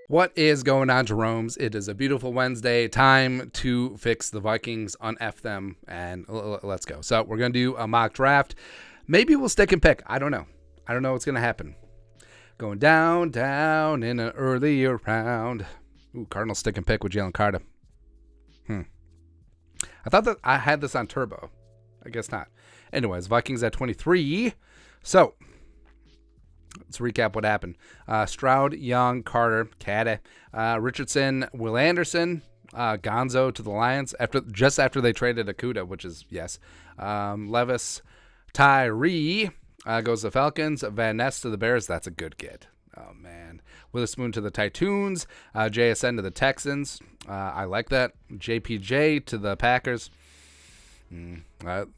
What is going on, Jeromes? It is a beautiful Wednesday. Time to fix the Vikings, un-F them, and let's go. So we're going to do a mock draft. Maybe we'll stick and pick. I don't know. I don't know what's going to happen. Going down in an earlier round. Ooh, Cardinals stick and pick with Jalen Carter. I thought that I had this on Turbo. I guess not. Anyways, Vikings at 23. So let's recap what happened. Stroud, Young, Carter, Caddy, Richardson, Will Anderson, Gonzo to the Lions just after they traded Akuda, which is yes. Levis, Tyree goes to the Falcons. Van Ness to the Bears. That's a good get. Oh man. Witherspoon to the Titans. JSN to the Texans. I like that. JPJ to the Packers.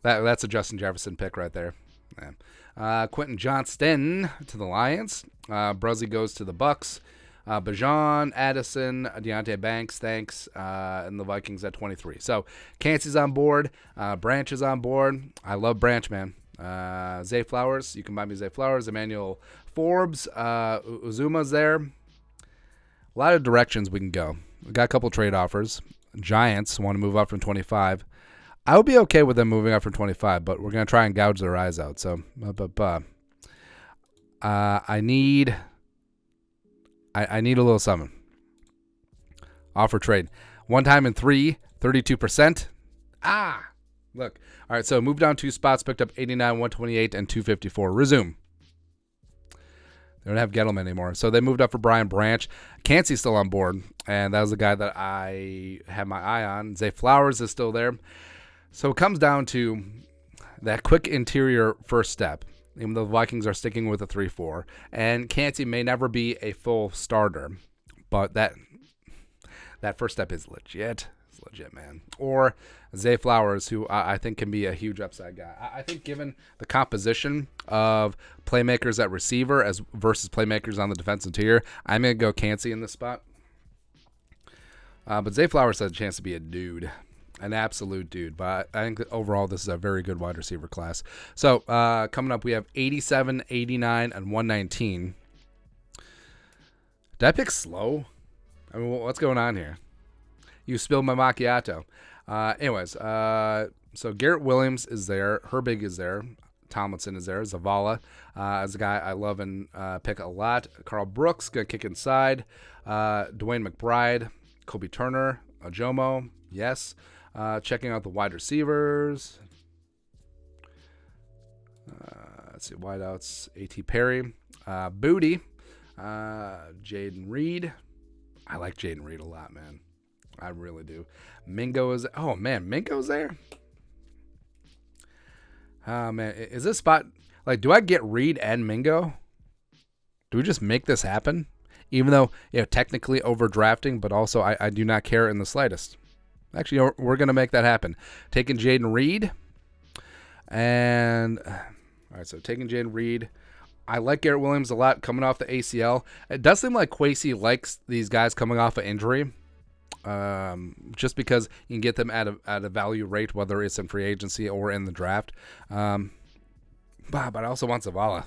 That's a Justin Jefferson pick right there. Yeah. Quentin Johnston to the Lions. Bruzzy goes to the Bucks. Bajan, Addison, Deontay Banks, thanks, and the Vikings at 23. So Cansey's on board. Branch is on board. I love Branch, man. Zay Flowers, you can buy me Zay Flowers. Emmanuel Forbes, Uzuma's there. A lot of directions we can go. We got a couple trade offers. Giants want to move up from 25. I would be okay with them moving up from 25, but we're going to try and gouge their eyes out. So, I need a little something. Offer trade. One time in 3, 32%. Look. All right, so moved down 2 spots, picked up 89, 128, and 254. Resume. They don't have Gettleman anymore. So they moved up for Brian Branch. Cansey's still on board, and that was the guy that I had my eye on. Zay Flowers is still there. So it comes down to that quick interior first step. Even though the Vikings are sticking with a 3-4. And Cansey may never be a full starter, but that first step is legit. It's legit, man. Or Zay Flowers, who I think can be a huge upside guy. I think given the composition of playmakers at receiver as versus playmakers on the defensive tier, I'm going to go Cansey in this spot. But Zay Flowers has a chance to be a dude. An absolute dude, but I think that overall this is a very good wide receiver class. So coming up, we have 87, 89, and 119. Did I pick slow? I mean, what's going on here? You spilled my macchiato. Anyways, so Garrett Williams is there. Herbig is there. Tomlinson is there. Zavala is a guy I love and pick a lot. Carl Brooks, going to kick inside. Dwayne McBride, Kobe Turner, Ajomo, yes. Checking out the wide receivers. Let's see, wideouts. A.T. Perry. Booty. Jaden Reed. I like Jaden Reed a lot, man. I really do. Mingo is... Oh, man. Mingo's there? Oh, man. Is this spot... Like, do I get Reed and Mingo? Do we just make this happen? Even though, technically overdrafting, but also I do not care in the slightest. Actually, we're going to make that happen. Taking Jaden Reed. And, all right, so taking Jaden Reed. I like Garrett Williams a lot coming off the ACL. It does seem like Kwesi likes these guys coming off of injury. Just because you can get them at a value rate, whether it's in free agency or in the draft. But I also want Zavala.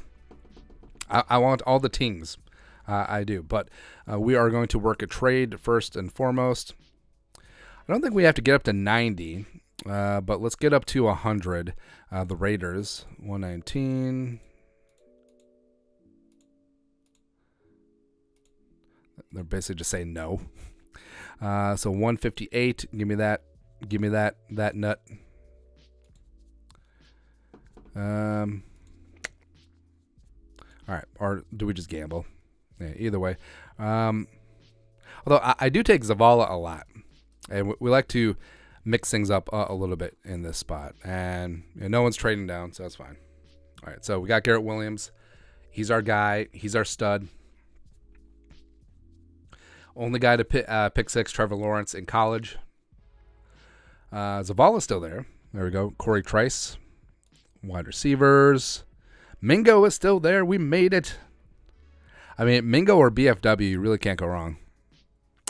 I want all the tings. I do. But we are going to work a trade first and foremost. I don't think we have to get up to 90, but let's get up to 100. The Raiders, 119. They're basically just saying no. So 158. Give me that nut. All right. Or do we just gamble? Yeah, either way. Although I do take Zavala a lot. And we like to mix things up a little bit in this spot. And no one's trading down, so that's fine. All right, so we got Garrett Williams. He's our guy. He's our stud. Only guy to pick 6, Trevor Lawrence in college. Zavala's still there. There we go. Corey Trice. Wide receivers. Mingo is still there. We made it. I mean, Mingo or BFW, you really can't go wrong.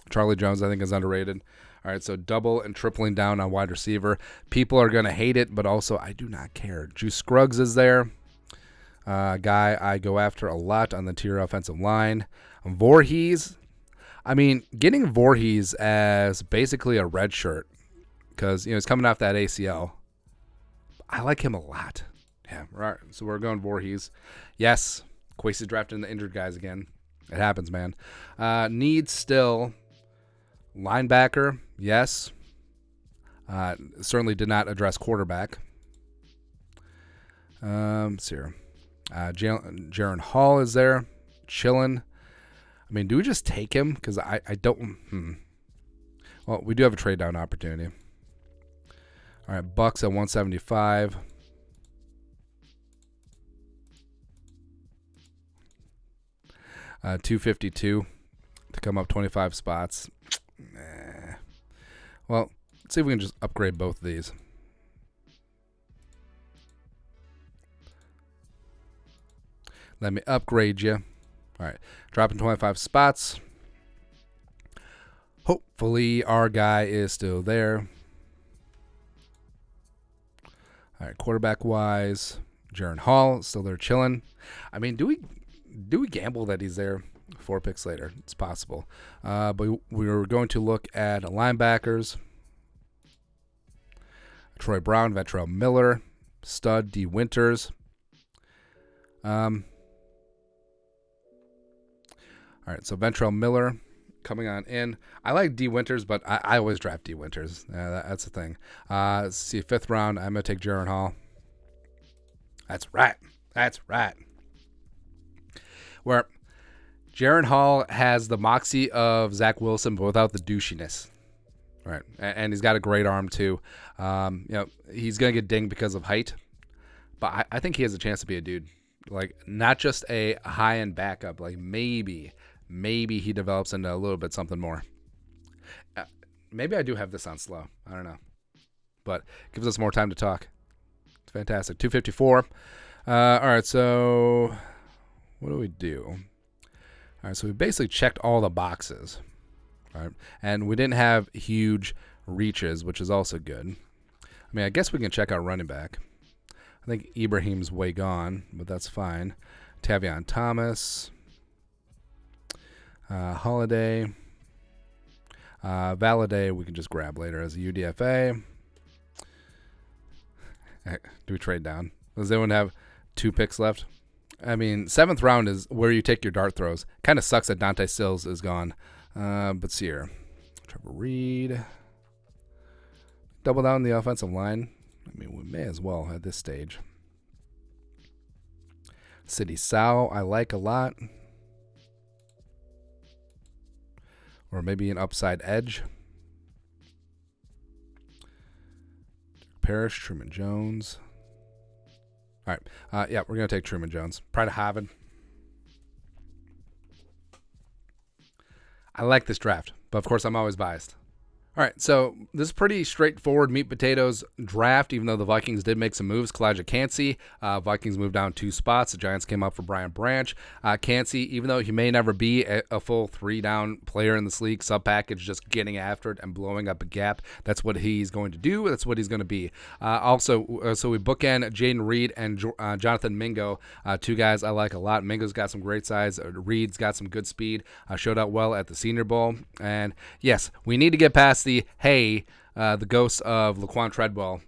Charlie Jones, I think, is underrated. All right, so double and tripling down on wide receiver. People are going to hate it, but also I do not care. Juice Scruggs is there. Guy I go after a lot on the interior offensive line. Voorhees. I mean, getting Voorhees as basically a red shirt because he's coming off that ACL. I like him a lot. Yeah, right. So we're going Voorhees. Yes, Kwesi's drafting the injured guys again. It happens, man. Needs still linebacker. Yes. Certainly did not address quarterback. Let's see here. Jaron Hall is there, chilling. I mean, do we just take him? Because I don't. Well, we do have a trade down opportunity. All right, Bucks at 175. $252 to come up 25 spots. Well, let's see if we can just upgrade both of these. Let me upgrade you. All right, dropping 25 spots. Hopefully our guy is still there. All right, quarterback-wise, Jaron Hall still there chilling. I mean, do we gamble that he's there 4 picks later? It's possible. But we were going to look at linebackers. Troy Brown, Ventrell Miller, stud D. Winters. All right, so Ventrell Miller coming on in. I like D. Winters, but I always draft D. Winters. That's the thing. Let's see, 5th round, I'm going to take Jaron Hall. That's right. Where Jaron Hall has the moxie of Zach Wilson, but without the douchiness. All right, and he's got a great arm, too. He's going to get dinged because of height, but I think he has a chance to be a dude. Like, not just a high-end backup. Like, maybe he develops into a little bit something more. Maybe I do have this on slow. I don't know. But it gives us more time to talk. It's fantastic. 254. All right, so what do we do? All right, so we basically checked all the boxes. All right, and we didn't have huge reaches, which is also good. I mean, I guess we can check out running back. I think Ibrahim's way gone, but that's fine. Tavion Thomas. Holiday. Valaday we can just grab later as a UDFA. Do we trade down? Does anyone have 2 picks left? I mean, 7th round is where you take your dart throws. Kind of sucks that Dante Stills is gone. But see here. Trevor Reed. Double down the offensive line. I mean, we may as well at this stage. City Sal, I like a lot. Or maybe an upside edge. Parrish, Truman Jones. All right. Yeah, we're going to take Truman Jones. Pride of Harvard. I like this draft, but of course I'm always biased. All right, so this is pretty straightforward meat potatoes draft, even though the Vikings did make some moves. Kalijah Kancey, Vikings moved down 2 spots. The Giants came up for Brian Branch. Kancey, even though he may never be a full 3-down player in this league, sub-package, just getting after it and blowing up a gap, that's what he's going to do. That's what he's going to be. So we bookend Jaden Reed and Jonathan Mingo, 2 guys I like a lot. Mingo's got some great size. Reed's got some good speed. Showed out well at the Senior Bowl. And yes, we need to get past the ghost of Laquan Treadwell,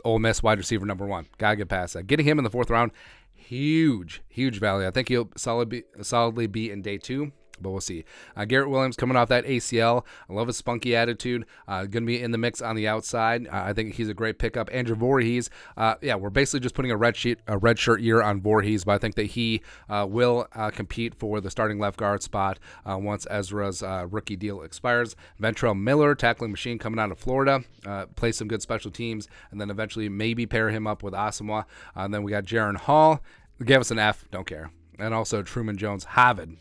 Ole Miss wide receiver number 1. Gotta get past that. Getting him in the 4th round, huge value. I think he'll solidly be in day 2. But we'll see. Garrett Williams coming off that ACL. I love his spunky attitude. Going to be in the mix on the outside. I think he's a great pickup. Andrew Voorhees. We're basically just putting a red shirt year on Voorhees, but I think that he will compete for the starting left guard spot once Ezra's rookie deal expires. Ventrell Miller, tackling machine coming out of Florida. Plays some good special teams, and then eventually maybe pair him up with Asamoah. And then we got Jaron Hall. Gave us an F. Don't care. And also Truman Jones. Harvard.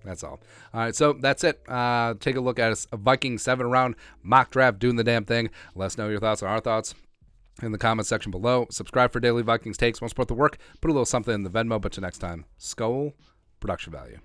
That's all. All right, so that's it. Take a look at a Vikings 7-round mock draft, doing the damn thing. Let us know your thoughts on our thoughts in the comments section below. Subscribe for daily Vikings takes. Want to support the work? Put a little something in the Venmo. But till next time, Skull Production Value.